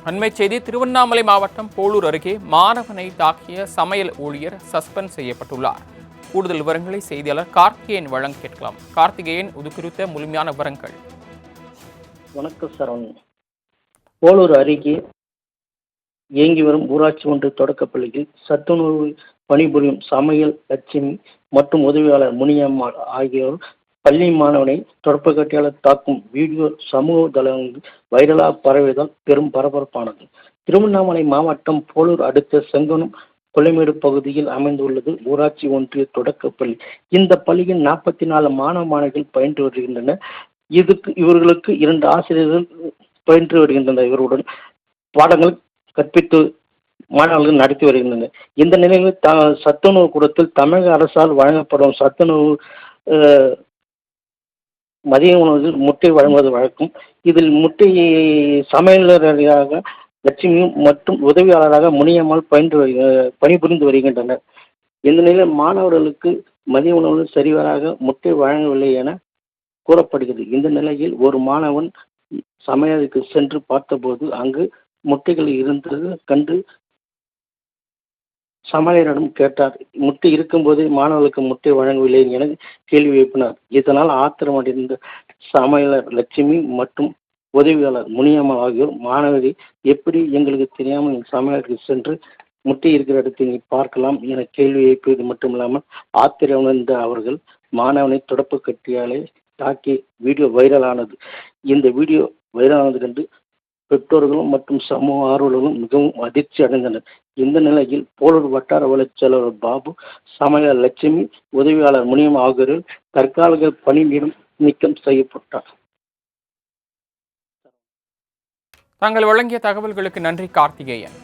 அண்மைச் செய்தி திருவண்ணாமலை மாவட்டம் போளூர் அருகே மாணவனை தாக்கிய சமையல் ஊழியர் சஸ்பெண்ட் செய்யப்பட்டுள்ளார். கூடுதல் விவரங்களை செய்தியாளர் கார்த்திகேயன் வழங்க கேட்கலாம். கார்த்திகேயன், இது குறித்த முழுமையான விவரங்கள். வணக்கம் சரவணன். போளூர் அருகே இயங்கி வரும் ஊராட்சி ஒன்று தொடக்கப்பள்ளியில் சத்துணவு பணிபுரியும் சமையல் லட்சுமி மற்றும் உதவியாளர் முனியம்மாள் ஆகியோர் பள்ளி மாணவனை தொடப்பக்கட்டியாளர் தாக்கும் வீடியோ சமூக தளங்களில் வைரலாக பரவியதால் பெரும் பரபரப்பானது. திருவண்ணாமலை மாவட்டம் போளூர் அடுத்த செங்கனம் கொள்ளைமேடு பகுதியில் அமைந்துள்ளது ஊராட்சி ஒன்றிய தொடக்கப்பள்ளி. இந்த பள்ளியில் 44 மாணவ மாணவிகள் பயின்று வருகின்றனர். இவர்களுக்கு 2 ஆசிரியர்கள் பயின்று வருகின்றனர். இவருடன் பாடங்கள் கற்பித்து மாணவர்கள் நடத்தி வருகின்றனர். இந்த நிலையில் சத்துணவு கூடத்தில் தமிழக அரசால் வழங்கப்படும் சத்துணவு மதிய உணவில் முட்டை வழங்குவது வழக்கம். இதில் முட்டை சமையலராக லட்சுமியும் மற்றும் உதவியாளராக முனியம்மாள் பணிபுரிந்து வருகின்றனர். இந்த நிலையில் மாணவர்களுக்கு மதிய உணவு சரிவராக முட்டை வழங்கவில்லை என கூறப்படுகிறது. இந்த நிலையில் ஒரு மாணவன் சமையலுக்கு சென்று பார்த்தபோது அங்கு முட்டைகள் இருந்தது கண்டு சமையலரிடம் கேட்டார். முட்டை இருக்கும்போதே மாணவர்களுக்கு முட்டை வழங்கவில்லை என கேள்வி எழுப்பினார். இதனால் ஆத்திரமடைந்த சமையலர் லட்சுமி மற்றும் உதவியாளர் முனியம்மாள் ஆகியோர் மாணவரை எப்படி எங்களுக்கு தெரியாமல் சமையலருக்கு சென்று முட்டை இருக்கிற இடத்தை நீ பார்க்கலாம் என கேள்வி எழுப்பியது மட்டுமில்லாமல் ஆத்திரமடைந்த அவர்கள் மாணவனை தொடப்பு கட்டியாலே தாக்கி வீடியோ வைரலானது. இந்த வீடியோ வைரலானது கண்டு பெற்றோர்களும் மற்றும் சமூக ஆர்வலர்களும் மிகவும் அதிர்ச்சி அடைந்தனர். இந்த நிலையில் போளூர் வட்டார வளர்ச்சியாளர் பாபு, சமையலர் லட்சுமி, உதவியாளர் முனியம் ஆகியோர் தற்காலிக பணியிடம் நீக்கம் செய்யப்பட்டார். தாங்கள் வழங்கிய தகவல்களுக்கு நன்றி கார்த்திகேயன்.